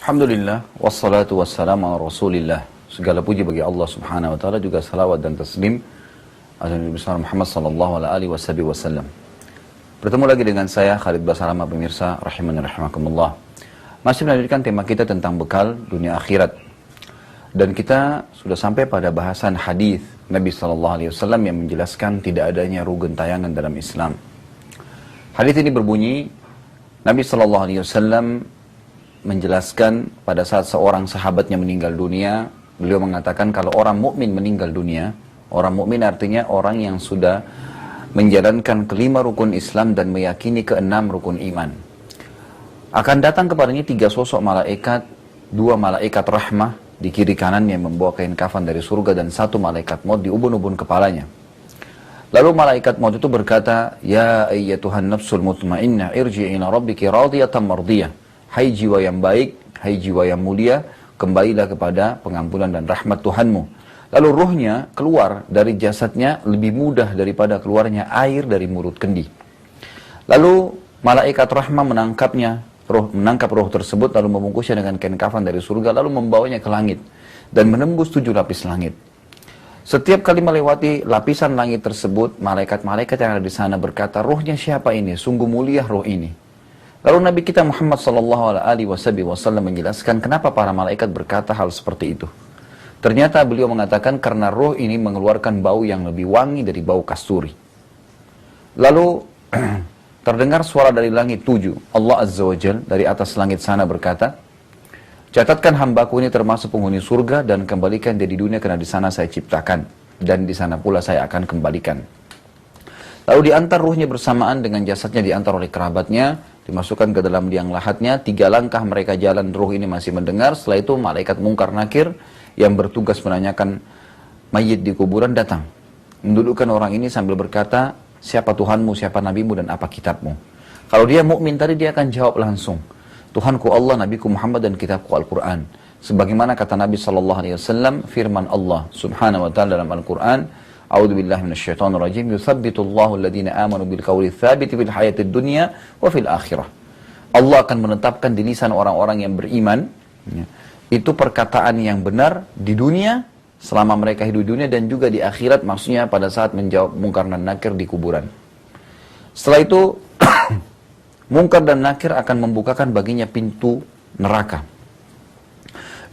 Alhamdulillah, wassalatu wassalamu ala rasulillah. Segala puji bagi Allah subhanahu wa ta'ala, juga salawat dan taslim ala Nabi besar Muhammad sallallahu alaihi wasallam. Bertemu lagi dengan saya, Khalid Basarama, pemirsa, rahimani rahimakumullah. Masih melanjutkan tema kita tentang bekal dunia akhirat. Dan kita sudah sampai pada bahasan hadis Nabi sallallahu alaihi wasallam yang menjelaskan tidak adanya ruh gentayangan dalam Islam. Hadis ini berbunyi, Nabi sallallahu alaihi wasallam menjelaskan pada saat seorang sahabatnya meninggal dunia, beliau mengatakan kalau orang mukmin meninggal dunia, orang mukmin artinya orang yang sudah menjalankan kelima rukun Islam dan meyakini keenam rukun iman. Akan datang kepadanya 3 sosok malaikat, 2 malaikat rahmah di kiri kanannya membawa kain kafan dari surga dan 1 malaikat maut di ubun-ubun kepalanya. Lalu malaikat maut itu berkata, "Ya ayyatuhan nafsul mutmainnah, irji'i ila rabbiki radiyatan mardiyah." Hai jiwa yang baik, hai jiwa yang mulia, kembalilah kepada pengampunan dan rahmat Tuhanmu. Lalu ruhnya keluar dari jasadnya lebih mudah daripada keluarnya air dari mulut kendi. Lalu malaikat rahmah menangkap roh tersebut, lalu membungkusnya dengan kain kafan dari surga, lalu membawanya ke langit dan menembus 7 lapis langit. Setiap kali melewati lapisan langit tersebut, malaikat-malaikat yang ada di sana berkata, "Ruhnya siapa ini? Sungguh mulia roh ini." Lalu Nabi kita Muhammad SAW menjelaskan kenapa para malaikat berkata hal seperti itu. Ternyata beliau mengatakan karena roh ini mengeluarkan bau yang lebih wangi dari bau kasturi. Lalu terdengar suara dari langit 7. Allah Azza wa Jal dari atas langit sana berkata, "Catatkan hambaku ini termasuk penghuni surga dan kembalikan dia di dunia karena di sana saya ciptakan dan di sana pula saya akan kembalikan." Lalu diantar ruhnya bersamaan dengan jasadnya diantar oleh kerabatnya, dimasukkan ke dalam liang lahatnya. 3 langkah mereka jalan, ruh ini masih mendengar. Setelah itu malaikat mungkar nakir yang bertugas menanyakan mayit di kuburan datang, mendudukkan orang ini sambil berkata, "Siapa Tuhanmu, siapa nabimu, dan apa kitabmu?" Kalau dia mukmin tadi, dia akan jawab langsung, "Tuhanku Allah, nabiku Muhammad, dan kitabku Al-Quran." Sebagaimana kata Nabi SAW, firman Allah subhanahu wa ta'ala dalam Al-Quran, "A'udzu billahi minasyaitonir rajim. Yutsabbitullahu alladziina aamanu bil qawli tsabiti fil hayatid dunya wa fil akhirah." Allah akan menetapkan di lisan orang-orang yang beriman itu perkataan yang benar di dunia selama mereka hidup di dunia, dan juga di akhirat, maksudnya pada saat menjawab mungkar dan nakir di kuburan. Setelah itu mungkar dan nakir akan membukakan baginya pintu neraka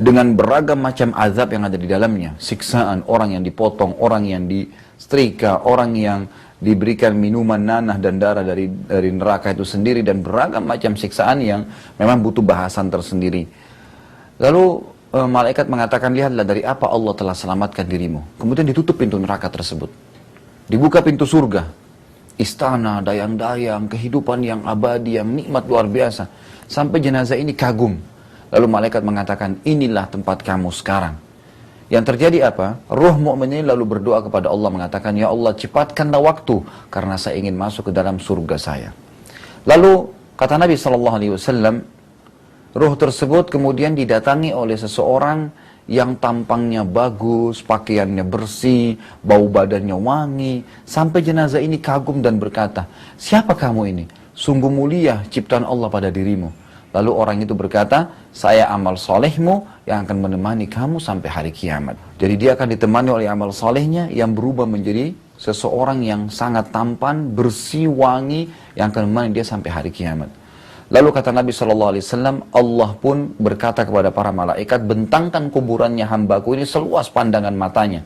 dengan beragam macam azab yang ada di dalamnya. Siksaan, orang yang dipotong, orang yang disetrika, orang yang diberikan minuman nanah dan darah dari neraka itu sendiri, dan beragam macam siksaan yang memang butuh bahasan tersendiri. Lalu malaikat mengatakan, "Lihatlah dari apa Allah telah selamatkan dirimu." Kemudian ditutup pintu neraka tersebut. Dibuka pintu surga. Istana, dayang-dayang, kehidupan yang abadi, yang nikmat luar biasa. Sampai jenazah ini kagum. Lalu malaikat mengatakan, "Inilah tempat kamu sekarang." Yang terjadi apa? Ruh mukmin ini lalu berdoa kepada Allah mengatakan, "Ya Allah, cepatkanlah waktu karena saya ingin masuk ke dalam surga saya." Lalu kata Nabi SAW, ruh tersebut kemudian didatangi oleh seseorang yang tampangnya bagus, pakaiannya bersih, bau badannya wangi, sampai jenazah ini kagum dan berkata, "Siapa kamu ini? Sungguh mulia ciptaan Allah pada dirimu." Lalu orang itu berkata, "Saya amal solehmu yang akan menemani kamu sampai hari kiamat." Jadi dia akan ditemani oleh amal solehnya yang berubah menjadi seseorang yang sangat tampan, bersih, wangi, yang akan menemani dia sampai hari kiamat. Lalu kata Nabi SAW, Allah pun berkata kepada para malaikat, "Bentangkan kuburannya hambaku ini seluas pandangan matanya,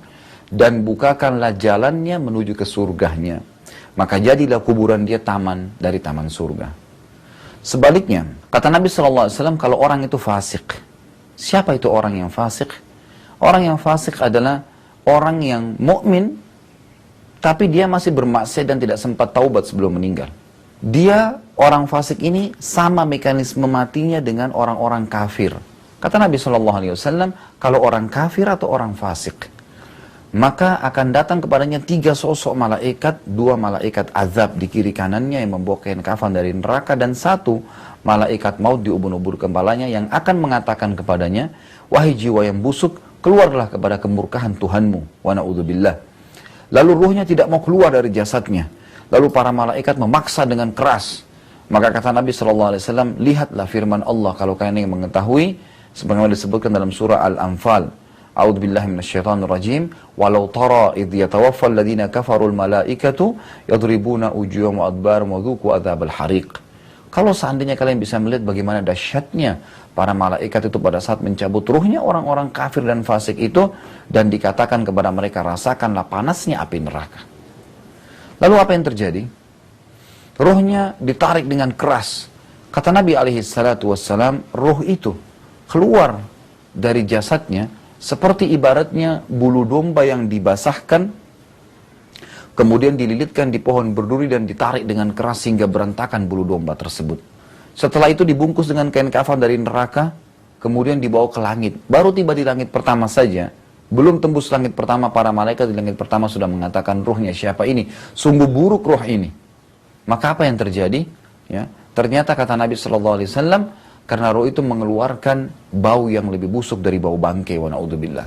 dan bukakanlah jalannya menuju ke surganya. Maka jadilah kuburan dia taman dari taman surga." Sebaliknya, kata Nabi SAW, kalau orang itu fasik. Siapa itu orang yang fasik? Orang yang fasik adalah orang yang mukmin, tapi dia masih bermaksiat dan tidak sempat taubat sebelum meninggal. Dia, orang fasik ini, sama mekanisme matinya dengan orang-orang kafir. Kata Nabi SAW, kalau orang kafir atau orang fasik, maka akan datang kepadanya 3 sosok malaikat, 2 malaikat azab di kiri kanannya yang membawa kain kafan dari neraka, dan 1 malaikat maut di ubun-ubun kepalanya yang akan mengatakan kepadanya, "Wahai jiwa yang busuk, keluarlah kepada kemurkaan Tuhanmu." Wa na'udzubillah. Lalu ruhnya tidak mau keluar dari jasadnya. Lalu para malaikat memaksa dengan keras. Maka kata Nabi SAW, "Lihatlah firman Allah kalau kalian ingin mengetahui, Sebagaimana disebutkan dalam surah Al-Anfal, A'udzubillahi minasyaitonirrajim, walau tara idh yatawaffal ladzina kafarul malaikatu yadribuna wujuhahum wa adbarahum wa dzuqu adzabal hariq. Kalau seandainya kalian bisa melihat bagaimana dahsyatnya para malaikat itu pada saat mencabut ruhnya orang-orang kafir dan fasik itu, dan dikatakan kepada mereka, rasakanlah panasnya api neraka. Lalu apa yang terjadi? Ruhnya ditarik dengan keras. Kata Nabi SAW, ruh itu keluar dari jasadnya seperti ibaratnya bulu domba yang dibasahkan, kemudian dililitkan di pohon berduri dan ditarik dengan keras hingga berantakan bulu domba tersebut. Setelah itu dibungkus dengan kain kafan dari neraka, kemudian dibawa ke langit. Baru tiba di langit pertama saja, belum tembus langit pertama, para malaikat di langit pertama sudah mengatakan, ruhnya siapa ini? Sungguh buruk ruh ini. Maka apa yang terjadi? Ya, ternyata kata Nabi SAW, karena ruh itu mengeluarkan bau yang lebih busuk dari bau bangkai, wa na'udzubillah.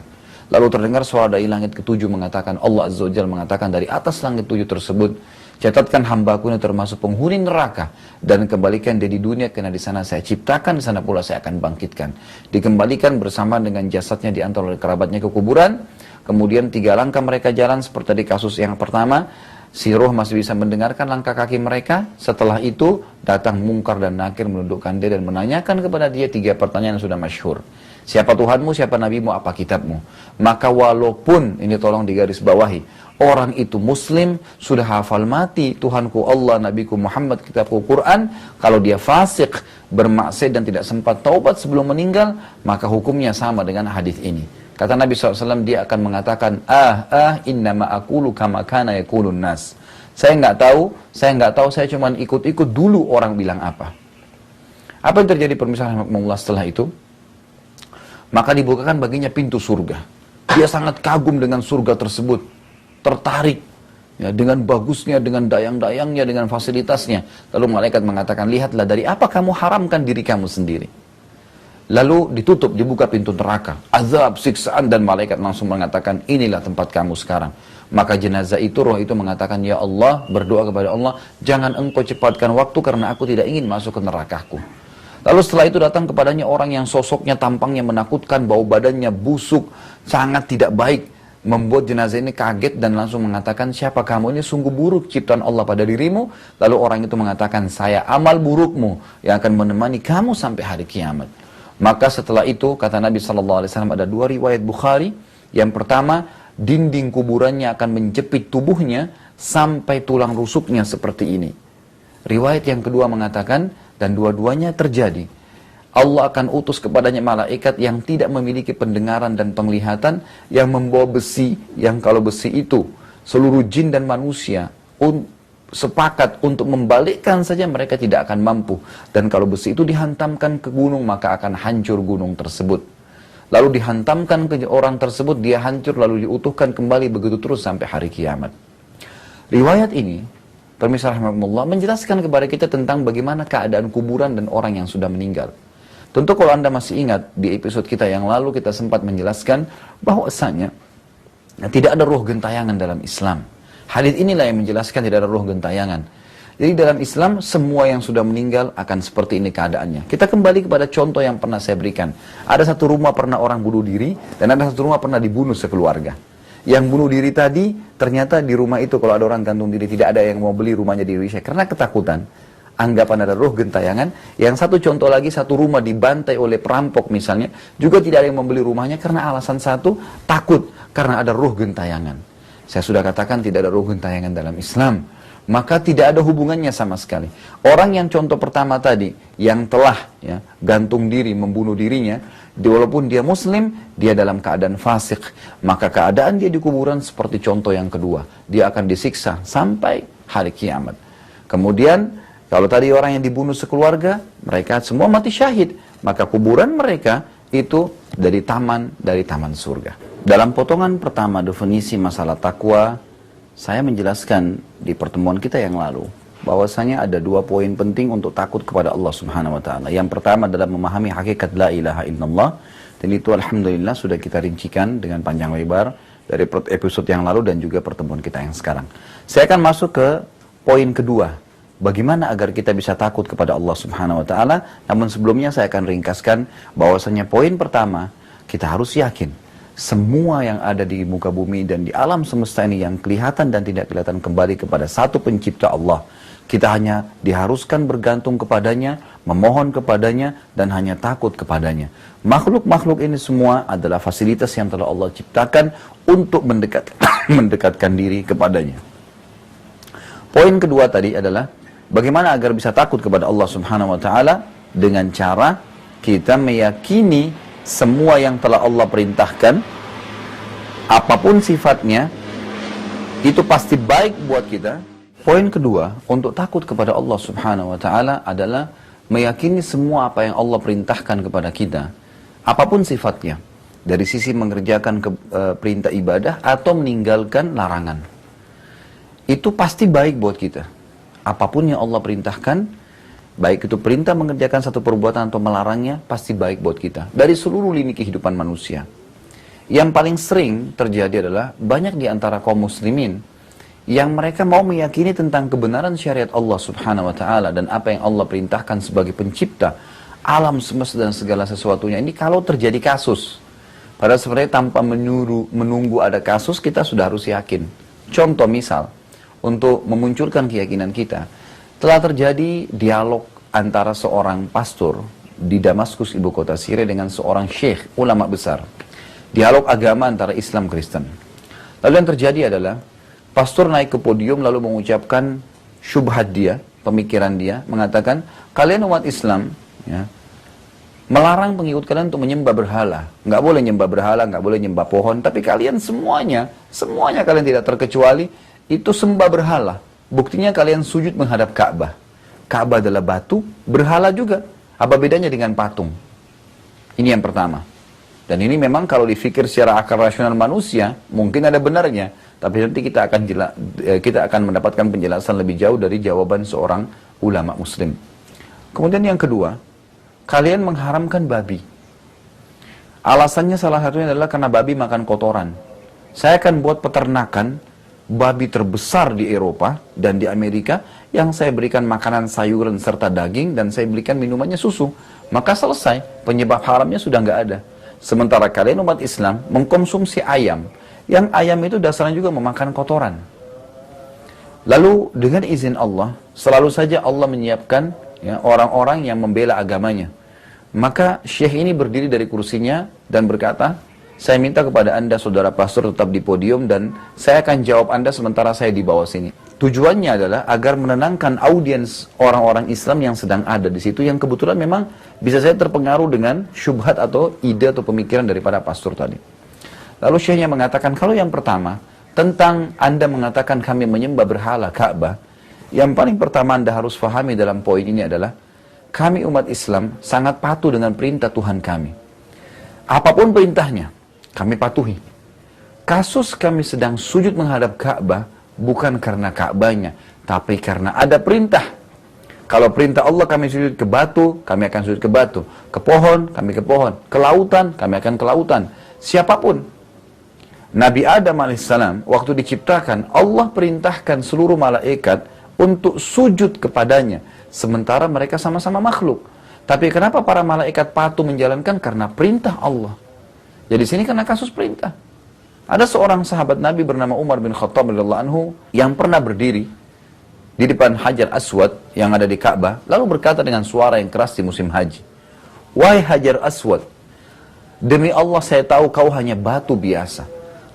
Lalu terdengar suara dari langit ketujuh mengatakan, Allah Azza wa Jalla mengatakan dari atas langit tujuh tersebut, catatkan hambaku ini termasuk penghuni neraka, dan kembalikan dia di dunia, karena di sana saya ciptakan, di sana pula saya akan bangkitkan. Dikembalikan bersama dengan jasadnya diantar oleh kerabatnya ke kuburan. Kemudian 3 langkah mereka jalan seperti di kasus yang pertama, si ruh masih bisa mendengarkan langkah kaki mereka. Setelah itu datang Mungkar dan Nakir menundukkan dia dan menanyakan kepada dia 3 pertanyaan yang sudah masyhur. Siapa Tuhanmu, siapa Nabimu, apa kitabmu? Maka walaupun, ini tolong digaris bawahi, orang itu muslim, sudah hafal mati Tuhanku Allah, Nabiku Muhammad, kitabku Quran, kalau dia fasik, bermaksiat dan tidak sempat taubat sebelum meninggal, maka hukumnya sama dengan hadis ini. Kata Nabi SAW, dia akan mengatakan, innama aqulu kama kana yaqulun nas. Saya nggak tahu, saya cuma ikut-ikut dulu orang bilang apa. Apa yang terjadi permisalan Allah setelah itu? Maka dibukakan baginya pintu surga. Dia sangat kagum dengan surga tersebut, tertarik ya, dengan bagusnya, dengan dayang-dayangnya, dengan fasilitasnya. Lalu malaikat mengatakan, lihatlah dari apa kamu haramkan diri kamu sendiri. Lalu ditutup, dibuka pintu neraka, azab, siksaan, dan malaikat langsung mengatakan, inilah tempat kamu sekarang. Maka jenazah itu, roh itu mengatakan, ya Allah, berdoa kepada Allah, jangan engkau cepatkan waktu karena aku tidak ingin masuk ke nerakaku. Lalu setelah itu datang kepadanya orang yang sosoknya, tampangnya menakutkan, bau badannya busuk, sangat tidak baik, membuat jenazah ini kaget dan langsung mengatakan, siapa kamu ini? Sungguh buruk ciptaan Allah pada dirimu. Lalu orang itu mengatakan, saya amal burukmu yang akan menemani kamu sampai hari kiamat. Maka setelah itu, kata Nabi SAW, ada 2 riwayat Bukhari. Yang pertama, dinding kuburannya akan menjepit tubuhnya sampai tulang rusuknya seperti ini. Riwayat yang kedua mengatakan, dan dua-duanya terjadi, Allah akan utus kepadanya malaikat yang tidak memiliki pendengaran dan penglihatan, yang membawa besi, yang kalau besi itu seluruh jin dan manusia sepakat untuk membalikkan saja, mereka tidak akan mampu. Dan kalau besi itu dihantamkan ke gunung, maka akan hancur gunung tersebut. Lalu dihantamkan ke orang tersebut, dia hancur, lalu diutuhkan kembali, begitu terus sampai hari kiamat. Riwayat ini, pemirsa rahimahumullah, menjelaskan kepada kita tentang bagaimana keadaan kuburan dan orang yang sudah meninggal. Tentu kalau Anda masih ingat, di episode kita yang lalu kita sempat menjelaskan bahwasanya tidak ada ruh gentayangan dalam Islam. Hadits inilah yang menjelaskan tidak ada ruh gentayangan. Jadi dalam Islam, semua yang sudah meninggal akan seperti ini keadaannya. Kita kembali kepada contoh yang pernah saya berikan. Ada satu rumah pernah orang bunuh diri, dan ada satu rumah pernah dibunuh sekeluarga. Yang bunuh diri tadi, ternyata di rumah itu kalau ada orang gantung diri, tidak ada yang mau beli rumahnya di Indonesia karena ketakutan. Anggapan ada ruh gentayangan. Yang satu contoh lagi, satu rumah dibantai oleh perampok misalnya, juga tidak ada yang membeli rumahnya karena alasan satu, takut karena ada ruh gentayangan. Saya sudah katakan tidak ada ruh gentayangan dalam Islam. Maka tidak ada hubungannya sama sekali. Orang yang contoh pertama tadi, yang telah gantung diri, membunuh dirinya, walaupun dia muslim, dia dalam keadaan fasik. Maka keadaan dia di kuburan seperti contoh yang kedua. Dia akan disiksa sampai hari kiamat. Kemudian, kalau tadi orang yang dibunuh sekeluarga, mereka semua mati syahid. Maka kuburan mereka itu dari taman surga. Dalam potongan pertama definisi masalah takwa, saya menjelaskan di pertemuan kita yang lalu bahwasanya ada 2 poin penting untuk takut kepada Allah Subhanahu wa taala. Yang pertama adalah memahami hakikat la ilaha illallah, dan itu alhamdulillah sudah kita rincikan dengan panjang lebar dari episode yang lalu dan juga pertemuan kita yang sekarang. Saya akan masuk ke poin kedua, bagaimana agar kita bisa takut kepada Allah Subhanahu wa taala. Namun sebelumnya saya akan ringkaskan bahwasanya poin pertama, kita harus yakin semua yang ada di muka bumi dan di alam semesta ini yang kelihatan dan tidak kelihatan kembali kepada satu pencipta Allah. Kita hanya diharuskan bergantung kepadanya, memohon kepadanya, dan hanya takut kepadanya. Makhluk-makhluk ini semua adalah fasilitas yang telah Allah ciptakan untuk mendekatkan diri kepadanya. Poin kedua tadi adalah bagaimana agar bisa takut kepada Allah Subhanahu wa taala dengan cara kita meyakini semua yang telah Allah perintahkan, apapun sifatnya, itu pasti baik buat kita. Poin kedua, untuk takut kepada Allah Subhanahu wa taala adalah meyakini semua apa yang Allah perintahkan kepada kita, apapun sifatnya, dari sisi mengerjakan perintah ibadah atau meninggalkan larangan. Itu pasti baik buat kita. Apapun yang Allah perintahkan, baik itu perintah mengerjakan satu perbuatan atau melarangnya, pasti baik buat kita. Dari seluruh lini kehidupan manusia. Yang paling sering terjadi adalah banyak di antara kaum muslimin yang mereka mau meyakini tentang kebenaran syariat Allah Subhanahu wa taala dan apa yang Allah perintahkan sebagai pencipta alam semesta dan segala sesuatunya. Ini kalau terjadi kasus. Padahal sebenarnya tanpa menunggu ada kasus, kita sudah harus yakin. Contoh misal, untuk memunculkan keyakinan kita, telah terjadi dialog antara seorang pastor di Damaskus, ibu kota Syria, dengan seorang syekh, ulama besar. Dialog agama antara Islam Kristen. Lalu yang terjadi adalah pastor naik ke podium lalu mengucapkan syubhat dia, pemikiran dia, mengatakan, kalian umat Islam ya, melarang pengikut kalian untuk menyembah berhala. Nggak boleh nyembah berhala, nggak boleh nyembah pohon, tapi kalian semuanya kalian tidak terkecuali, itu sembah berhala. Buktinya kalian sujud menghadap Ka'bah. Ka'bah adalah batu, berhala juga. Apa bedanya dengan patung? Ini yang pertama. Dan ini memang kalau dipikir secara akal rasional manusia, mungkin ada benarnya. Tapi nanti kita akan mendapatkan penjelasan lebih jauh dari jawaban seorang ulama muslim. Kemudian yang kedua, kalian mengharamkan babi. Alasannya salah satunya adalah karena babi makan kotoran. Saya akan buat peternakan babi terbesar di Eropa dan di Amerika yang saya berikan makanan sayuran serta daging dan saya berikan minumannya susu. Maka selesai, penyebab haramnya sudah nggak ada. Sementara kalian umat Islam mengkonsumsi ayam, yang ayam itu dasarnya juga memakan kotoran. Lalu dengan izin Allah, selalu saja Allah menyiapkan ya, orang-orang yang membela agamanya. Maka syekh ini berdiri dari kursinya dan berkata, saya minta kepada anda saudara pastor tetap di podium dan saya akan jawab anda sementara saya di bawah sini. Tujuannya adalah agar menenangkan audiens orang-orang Islam yang sedang ada di situ, yang kebetulan memang bisa saya terpengaruh dengan syubhat atau ide atau pemikiran daripada pastor tadi. Lalu syekhnya mengatakan, kalau yang pertama, tentang anda mengatakan kami menyembah berhala Ka'bah, yang paling pertama anda harus fahami dalam poin ini adalah, kami umat Islam sangat patuh dengan perintah Tuhan kami. Apapun perintahnya, kami patuhi. Kasus kami sedang sujud menghadap Ka'bah, bukan karena Ka'bahnya, tapi karena ada perintah. Kalau perintah Allah kami sujud ke batu, kami akan sujud ke batu. Ke pohon, kami ke pohon. Ke lautan, kami akan ke lautan. Siapapun. Nabi Adam alaihissalam waktu diciptakan, Allah perintahkan seluruh malaikat untuk sujud kepadanya. Sementara mereka sama-sama makhluk. Tapi kenapa para malaikat patuh menjalankan? Karena perintah Allah. Jadi sini karena kasus perintah. Ada seorang sahabat Nabi bernama Umar bin Khattab radhiyallahu anhu yang pernah berdiri di depan Hajar Aswad yang ada di Ka'bah, lalu berkata dengan suara yang keras di musim haji, wahai Hajar Aswad, demi Allah saya tahu kau hanya batu biasa.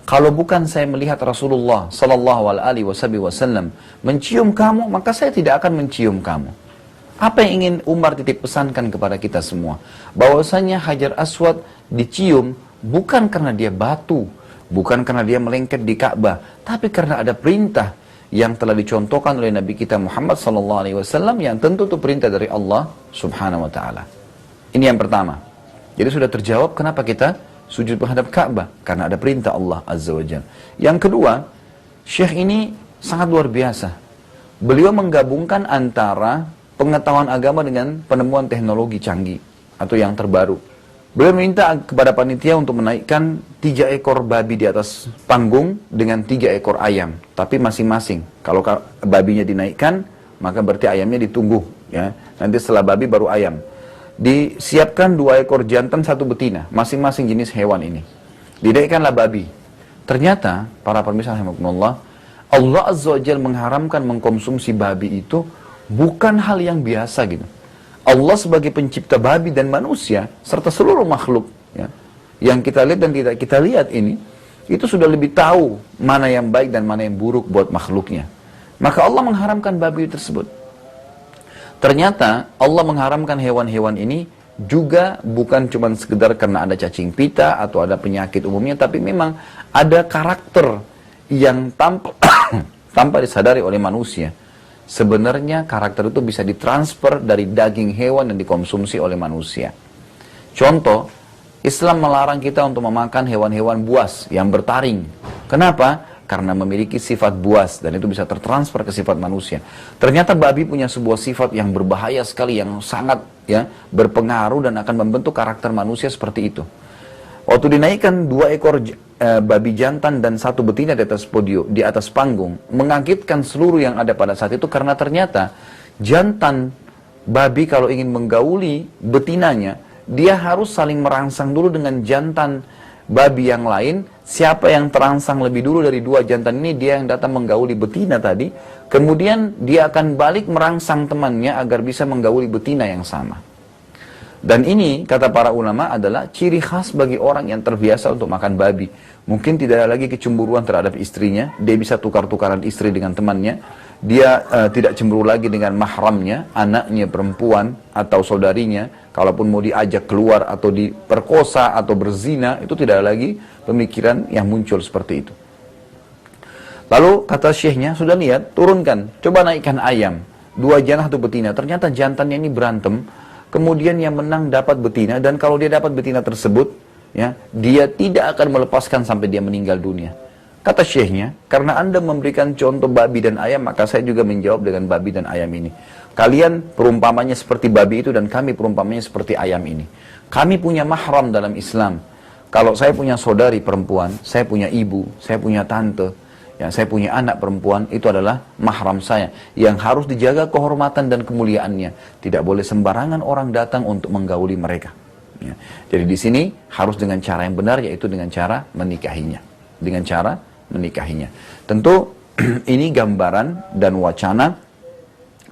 Kalau bukan saya melihat Rasulullah sallallahu alaihi wasallam mencium kamu, maka saya tidak akan mencium kamu. Apa yang ingin Umar titip pesankan kepada kita semua? Bahwasanya Hajar Aswad dicium bukan karena dia batu, bukan karena dia melengket di Ka'bah, tapi karena ada perintah yang telah dicontohkan oleh Nabi kita Muhammad sallallahu alaihi wasallam, yang tentu itu perintah dari Allah Subhanahu wa taala. Ini yang pertama. Jadi sudah terjawab kenapa kita sujud menghadap Ka'bah, karena ada perintah Allah Azza wa Jalla. Yang kedua, syekh ini sangat luar biasa. Beliau menggabungkan antara pengetahuan agama dengan penemuan teknologi canggih atau yang terbaru. Beliau minta kepada panitia untuk menaikkan 3 ekor babi di atas panggung dengan 3 ekor ayam, tapi masing-masing. Kalau babinya dinaikkan, maka berarti ayamnya ditunggu. Ya. Nanti setelah babi baru ayam. Disiapkan 2 ekor jantan, 1 betina, masing-masing jenis hewan ini. Didekatkanlah babi. Ternyata, para pemirsa rahimakumullah, Allah Azza wa Jalla mengharamkan mengkonsumsi babi itu bukan hal yang biasa gitu. Allah sebagai pencipta babi dan manusia, serta seluruh makhluk, ya, yang kita lihat dan tidak kita lihat ini, itu sudah lebih tahu mana yang baik dan mana yang buruk buat makhluknya. Maka Allah mengharamkan babi tersebut. Ternyata Allah mengharamkan hewan-hewan ini juga bukan cuma sekedar karena ada cacing pita atau ada penyakit umumnya, tapi memang ada karakter yang tanpa disadari oleh manusia. Sebenarnya karakter itu bisa ditransfer dari daging hewan yang dikonsumsi oleh manusia. Contoh, Islam melarang kita untuk memakan hewan-hewan buas yang bertaring. Kenapa? Karena memiliki sifat buas dan itu bisa tertransfer ke sifat manusia. Ternyata babi punya sebuah sifat yang berbahaya sekali, yang sangat ya berpengaruh dan akan membentuk karakter manusia seperti itu. Waktu dinaikkan 2 ekor babi jantan dan 1 betina di atas podium, di atas panggung, mengagetkan seluruh yang ada pada saat itu karena ternyata jantan babi kalau ingin menggauli betinanya, dia harus saling merangsang dulu dengan jantan babi yang lain. Siapa yang terangsang lebih dulu dari 2 jantan ini, dia yang datang menggauli betina tadi. Kemudian dia akan balik merangsang temannya agar bisa menggauli betina yang sama. Dan ini, kata para ulama, adalah ciri khas bagi orang yang terbiasa untuk makan babi. Mungkin tidak ada lagi kecemburuan terhadap istrinya, dia bisa tukar-tukaran istri dengan temannya, dia tidak cemburu lagi dengan mahramnya, anaknya perempuan atau saudarinya, kalaupun mau diajak keluar atau diperkosa atau berzina, itu tidak ada lagi pemikiran yang muncul seperti itu. Lalu kata syekhnya, sudah lihat, turunkan, coba naikkan ayam, 2 jantan 1 betina, ternyata jantannya ini berantem, kemudian yang menang dapat betina, dan kalau dia dapat betina tersebut, ya, dia tidak akan melepaskan sampai dia meninggal dunia. Kata syekhnya, karena Anda memberikan contoh babi dan ayam, maka saya juga menjawab dengan babi dan ayam ini. Kalian perumpamannya seperti babi itu dan kami perumpamannya seperti ayam ini. Kami punya mahram dalam Islam. Kalau saya punya saudari perempuan, saya punya ibu, saya punya tante, ya, saya punya anak perempuan, itu adalah mahram saya yang harus dijaga kehormatan dan kemuliaannya. Tidak boleh sembarangan orang datang untuk menggauli mereka. Ya. Jadi di sini harus dengan cara yang benar, yaitu dengan cara menikahinya. Dengan cara menikahinya. Tentu ini gambaran dan wacana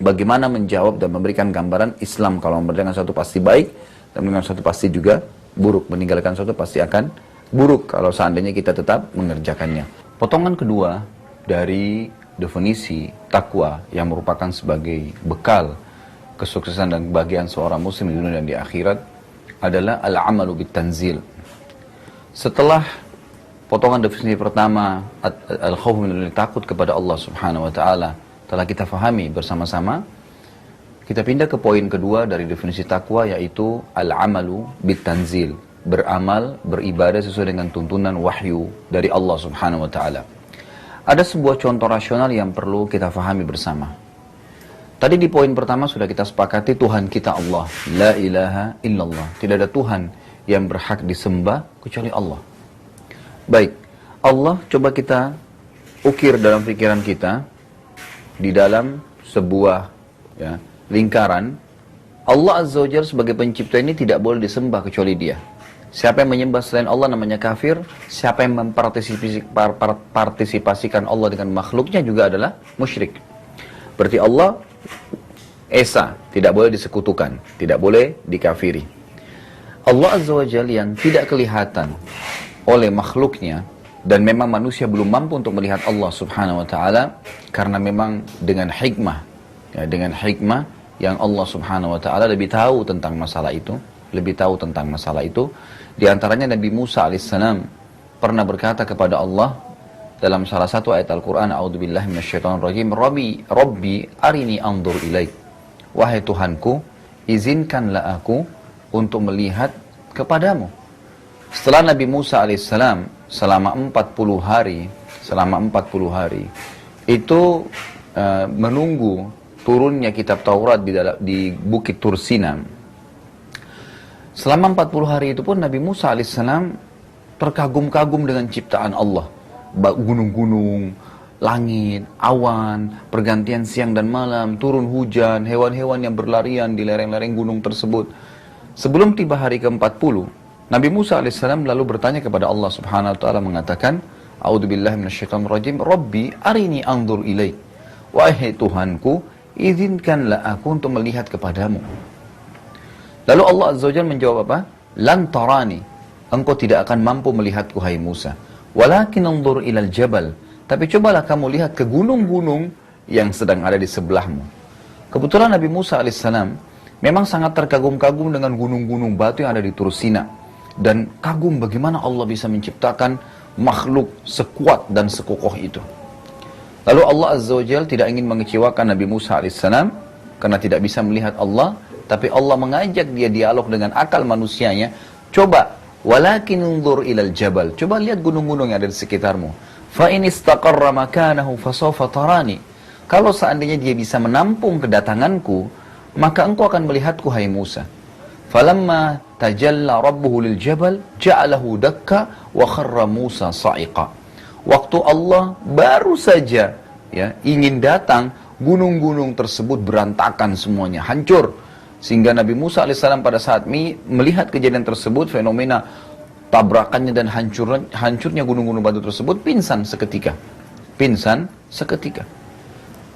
bagaimana menjawab dan memberikan gambaran Islam. Kalau memberikan satu pasti baik dan memberikan satu pasti juga buruk. Meninggalkan satu pasti akan buruk kalau seandainya kita tetap mengerjakannya. Potongan kedua dari definisi takwa yang merupakan sebagai bekal kesuksesan dan kebahagiaan seorang muslim di dunia dan di akhirat adalah al-amalu bit-tanzil. Setelah potongan definisi pertama, al-khawf min takut kepada Allah Subhanahu wa taala, telah kita fahami bersama-sama, kita pindah ke poin kedua dari definisi takwa, yaitu al-amalu bit-tanzil, beramal, beribadah sesuai dengan tuntunan wahyu dari Allah Subhanahu wa taala. Ada sebuah contoh rasional yang perlu kita fahami bersama. Tadi di poin pertama sudah kita sepakati Tuhan kita Allah, la ilaha illallah, tidak ada Tuhan yang berhak disembah kecuali Allah. Baik, Allah coba kita ukir dalam pikiran kita, di dalam sebuah ya, lingkaran, Allah Azza wa Jalla sebagai pencipta ini tidak boleh disembah kecuali Dia. Siapa yang menyembah selain Allah namanya kafir, siapa yang mempartisipasikan Allah dengan makhluknya juga adalah musyrik. Berarti Allah Esa, tidak boleh disekutukan, tidak boleh dikafiri. Allah Azza wa Jalla yang tidak kelihatan oleh makhluknya, dan memang manusia belum mampu untuk melihat Allah Subhanahu wa taala karena memang dengan hikmah, ya, dengan hikmah yang Allah Subhanahu wa taala lebih tahu tentang masalah itu, lebih tahu tentang masalah itu. Di antaranya Nabi Musa alaihissalam pernah berkata kepada Allah dalam salah satu ayat Al-Qur'an, a'udzubillahi minasyaitonirrajim, Rabbi arini anzur ilaik. Wahai Tuhanku, izinkanlah aku untuk melihat kepadamu. Setelah Nabi Musa alaihissalam selama 40 hari itu menunggu turunnya kitab Taurat di Bukit Tursina. Selama 40 hari itu pun Nabi Musa alaihissalam terkagum-kagum dengan ciptaan Allah. Gunung-gunung, langit, awan, pergantian siang dan malam, turun hujan, hewan-hewan yang berlarian di lereng-lereng gunung tersebut. Sebelum tiba hari ke-40, Nabi Musa alaihissalam lalu bertanya kepada Allah subhanahu wa ta'ala mengatakan, A'udzubillahi minasyaitonirrajim, Rabbi arini anzur ilaik. Wahai Tuhanku, izinkanlah aku untuk melihat kepadamu. Lalu Allah Azza wa Jalla menjawab apa? Lan tarani, engkau tidak akan mampu melihatku hai Musa. Walakin anzur ilal jabal, tapi cobalah kamu lihat ke gunung-gunung yang sedang ada di sebelahmu. Kebetulan Nabi Musa alaihissalam memang sangat terkagum-kagum dengan gunung-gunung batu yang ada di Tur Sina, dan kagum bagaimana Allah bisa menciptakan makhluk sekuat dan sekokoh itu. Lalu Allah Azza wa Jalla tidak ingin mengecewakan Nabi Musa alaihissalam karena tidak bisa melihat Allah, tapi Allah mengajak dia dialog dengan akal manusianya. Coba, walakin unzur ilal jabal, coba lihat gunung-gunung yang ada di sekitarmu. Fa in istaqarra makanahu fasawfa tarani. Kalau seandainya dia bisa menampung kedatanganku, maka engkau akan melihatku hai Musa. Falamma tajalla rabbuhu lil jabal ja'alahu dakka wa kharra Musa sa'iqa. Waktu Allah baru saja ingin datang, gunung-gunung tersebut berantakan semuanya, hancur. Sehingga Nabi Musa alaihissalam pada saat melihat kejadian tersebut, fenomena tabrakannya dan hancurnya gunung-gunung batu tersebut, pingsan seketika. Pingsan seketika.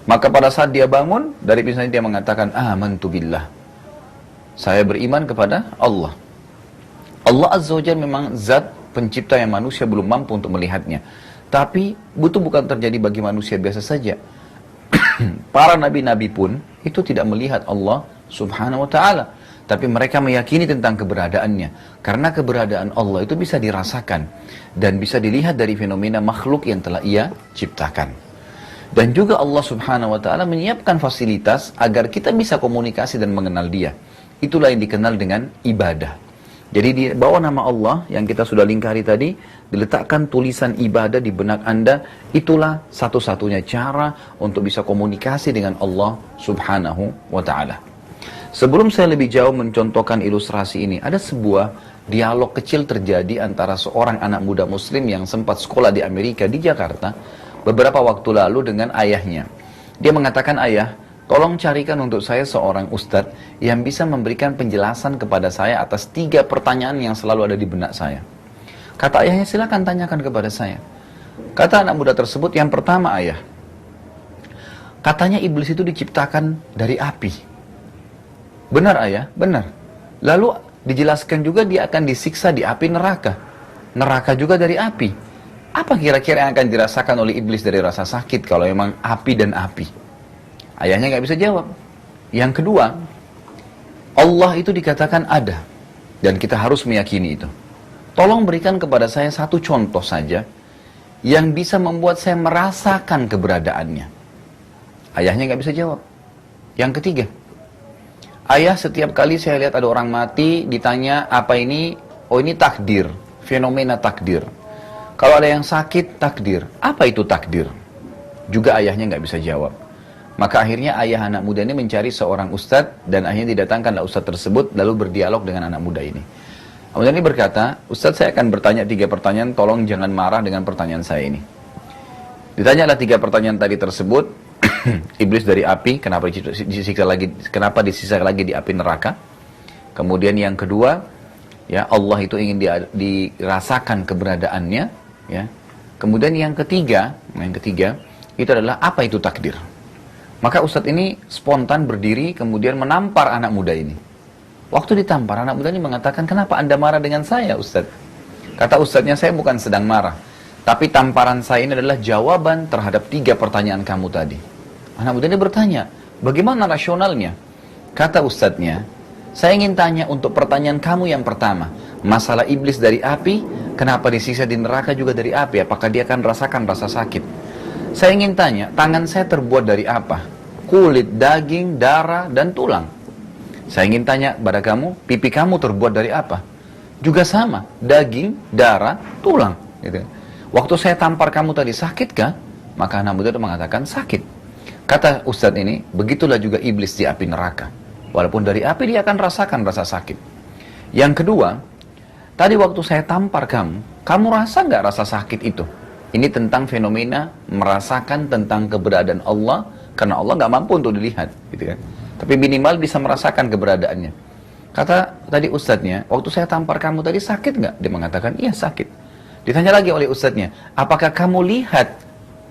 Maka pada saat dia bangun, dari pingsan dia mengatakan, amantu billah. Saya beriman kepada Allah. Allah Azza wa Jalla memang zat pencipta yang manusia belum mampu untuk melihatnya. Tapi itu bukan terjadi bagi manusia biasa saja. Para nabi-nabi pun itu tidak melihat Allah subhanahu wa ta'ala. Tapi mereka meyakini tentang keberadaannya. Karena keberadaan Allah itu bisa dirasakan. Dan bisa dilihat dari fenomena makhluk yang telah ia ciptakan. Dan juga Allah subhanahu wa ta'ala menyiapkan fasilitas agar kita bisa komunikasi dan mengenal dia. Itulah yang dikenal dengan ibadah. Jadi di bawah nama Allah yang kita sudah lingkari tadi, diletakkan tulisan ibadah di benak Anda. Itulah satu-satunya cara untuk bisa komunikasi dengan Allah subhanahu wa ta'ala. Sebelum saya lebih jauh mencontohkan ilustrasi ini, ada sebuah dialog kecil terjadi antara seorang anak muda muslim yang sempat sekolah di Amerika, di Jakarta, beberapa waktu lalu dengan ayahnya. Dia mengatakan, ayah, tolong carikan untuk saya seorang ustadz yang bisa memberikan penjelasan kepada saya atas 3 pertanyaan yang selalu ada di benak saya. Kata ayahnya, silakan tanyakan kepada saya. Kata anak muda tersebut, yang pertama ayah, katanya iblis itu diciptakan dari api. Benar ayah? Benar. Lalu dijelaskan juga dia akan disiksa di api neraka. Neraka juga dari api. Apa kira-kira yang akan dirasakan oleh iblis dari rasa sakit kalau memang api dan api? Ayahnya nggak bisa jawab. Yang kedua, Allah itu dikatakan ada. Dan kita harus meyakini itu. Tolong berikan kepada saya satu contoh saja yang bisa membuat saya merasakan keberadaannya. Ayahnya nggak bisa jawab. Yang ketiga, ayah, setiap kali saya lihat ada orang mati, ditanya apa ini? Oh, ini takdir, fenomena takdir. Kalau ada yang sakit, takdir. Apa itu takdir? Juga ayahnya nggak bisa jawab. Maka akhirnya ayah anak muda ini mencari seorang ustadz, dan akhirnya didatangkanlah ustadz tersebut, lalu berdialog dengan anak muda ini. Kemudian ini berkata, ustadz, saya akan bertanya 3 pertanyaan, tolong jangan marah dengan pertanyaan saya ini. Ditanyalah 3 pertanyaan tadi tersebut. Iblis dari api, kenapa disiksa lagi di api neraka? Kemudian yang kedua, ya, Allah itu ingin dirasakan keberadaannya, ya. Kemudian yang ketiga itu adalah apa itu takdir? Maka ustadz ini spontan berdiri, kemudian menampar anak muda ini. Waktu ditampar, anak muda ini mengatakan, kenapa Anda marah dengan saya, ustadz? Kata ustadznya, saya bukan sedang marah, tapi tamparan saya ini adalah jawaban terhadap 3 pertanyaan kamu tadi. Anak muda ini bertanya, bagaimana rasionalnya? Kata ustadznya, saya ingin tanya untuk pertanyaan kamu yang pertama, masalah iblis dari api, kenapa disiksa di neraka juga dari api? Apakah dia akan rasakan rasa sakit? Saya ingin tanya, tangan saya terbuat dari apa? Kulit, daging, darah, dan tulang. Saya ingin tanya pada kamu, pipi kamu terbuat dari apa? Juga sama, daging, darah, tulang. Gitu. Waktu saya tampar kamu tadi, sakitkah? Maka anak muda itu mengatakan, sakit. Kata ustadz ini, begitulah juga iblis di api neraka. Walaupun dari api dia akan rasakan rasa sakit. Yang kedua, tadi waktu saya tampar kamu rasa nggak rasa sakit itu? Ini tentang fenomena merasakan tentang keberadaan Allah, karena Allah nggak mampu untuk dilihat, gitu kan. Tapi minimal bisa merasakan keberadaannya. Kata tadi ustadznya, waktu saya tampar kamu tadi sakit nggak? Dia mengatakan, iya sakit. Ditanya lagi oleh ustadznya, apakah kamu lihat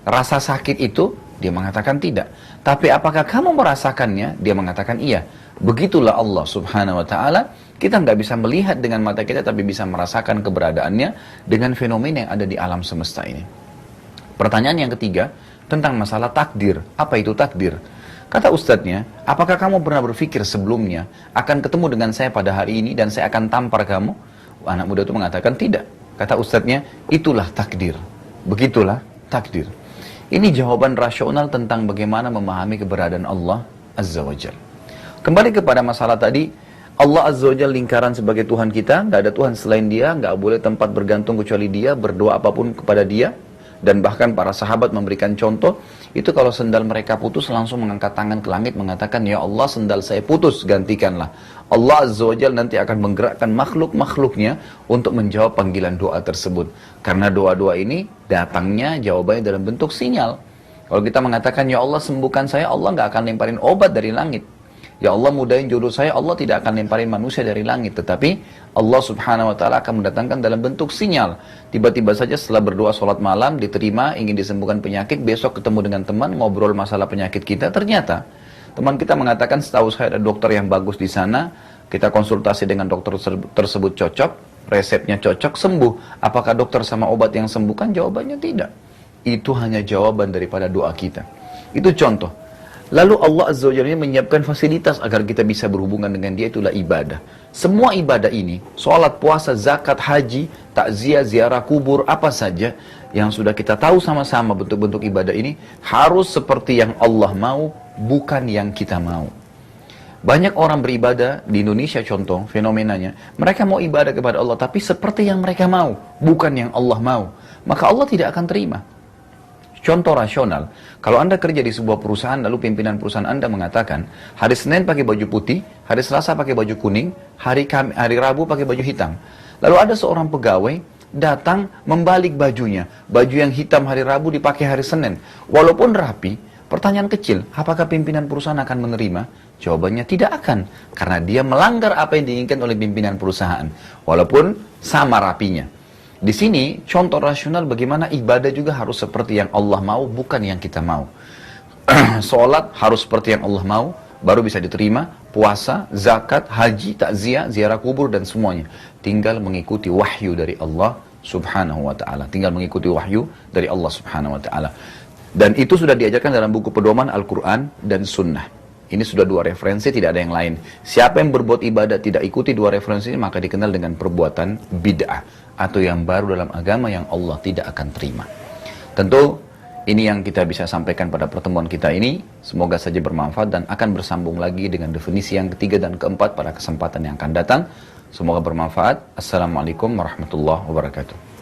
rasa sakit itu? Dia mengatakan tidak. Tapi apakah kamu merasakannya? Dia mengatakan iya. Begitulah Allah subhanahu wa ta'ala. Kita nggak bisa melihat dengan mata kita, tapi bisa merasakan keberadaannya dengan fenomena yang ada di alam semesta ini. Pertanyaan yang ketiga, tentang masalah takdir. Apa itu takdir? Kata ustadznya, apakah kamu pernah berpikir sebelumnya akan ketemu dengan saya pada hari ini dan saya akan tampar kamu? Anak muda itu mengatakan tidak. Kata ustadznya, itulah takdir. Begitulah takdir. Ini jawaban rasional tentang bagaimana memahami keberadaan Allah Azza wa Jalla. Kembali kepada masalah tadi, Allah Azza wa Jalla lingkaran sebagai Tuhan kita, nggak ada Tuhan selain Dia, nggak boleh tempat bergantung kecuali Dia, berdoa apapun kepada Dia. Dan bahkan para sahabat memberikan contoh, itu kalau sendal mereka putus langsung mengangkat tangan ke langit mengatakan, ya Allah sendal saya putus, gantikanlah. Allah Azza wa Jalla nanti akan menggerakkan makhluk-makhluknya untuk menjawab panggilan doa tersebut. Karena doa-doa ini datangnya jawabannya dalam bentuk sinyal. Kalau kita mengatakan, ya Allah sembuhkan saya, Allah nggak akan lemparin obat dari langit. Ya Allah mudahin jodoh saya, Allah tidak akan lemparin manusia dari langit. Tetapi Allah subhanahu wa ta'ala akan mendatangkan dalam bentuk sinyal. Tiba-tiba saja setelah berdoa sholat malam, diterima, ingin disembuhkan penyakit, besok ketemu dengan teman, ngobrol masalah penyakit kita, ternyata teman kita mengatakan, setahu saya ada dokter yang bagus di sana, kita konsultasi dengan dokter tersebut cocok, resepnya cocok, sembuh. Apakah dokter sama obat yang sembuhkan? Jawabannya tidak. Itu hanya jawaban daripada doa kita. Itu contoh. Lalu Allah Azza wa Jalla menyiapkan fasilitas agar kita bisa berhubungan dengan Dia, itulah ibadah. Semua ibadah ini, sholat, puasa, zakat, haji, takziah, ziarah kubur, apa saja yang sudah kita tahu sama-sama bentuk-bentuk ibadah ini, harus seperti yang Allah mau, bukan yang kita mau. Banyak orang beribadah di Indonesia, contoh fenomenanya, mereka mau ibadah kepada Allah, tapi seperti yang mereka mau, bukan yang Allah mau. Maka Allah tidak akan terima. Contoh rasional, kalau Anda kerja di sebuah perusahaan, lalu pimpinan perusahaan Anda mengatakan, hari Senin pakai baju putih, hari Selasa pakai baju kuning, hari Rabu pakai baju hitam. Lalu ada seorang pegawai datang membalik bajunya, baju yang hitam hari Rabu dipakai hari Senin. Walaupun rapi, pertanyaan kecil, apakah pimpinan perusahaan akan menerima? Jawabannya tidak akan, karena dia melanggar apa yang diinginkan oleh pimpinan perusahaan, walaupun sama rapinya. Di sini contoh rasional bagaimana ibadah juga harus seperti yang Allah mau, bukan yang kita mau. Sholat harus seperti yang Allah mau, baru bisa diterima. Puasa, zakat, haji, takziah, ziarah kubur dan semuanya. Tinggal mengikuti wahyu dari Allah subhanahu wa ta'ala. Tinggal mengikuti wahyu dari Allah subhanahu wa ta'ala. Dan itu sudah diajarkan dalam buku pedoman Al-Quran dan Sunnah. Ini sudah dua referensi, tidak ada yang lain. Siapa yang berbuat ibadah tidak ikuti dua referensi ini, maka dikenal dengan perbuatan bid'ah. Atau yang baru dalam agama yang Allah tidak akan terima. Tentu ini yang kita bisa sampaikan pada pertemuan kita ini. Semoga saja bermanfaat dan akan bersambung lagi dengan definisi yang ketiga dan keempat pada kesempatan yang akan datang. Semoga bermanfaat. Assalamualaikum warahmatullahi wabarakatuh.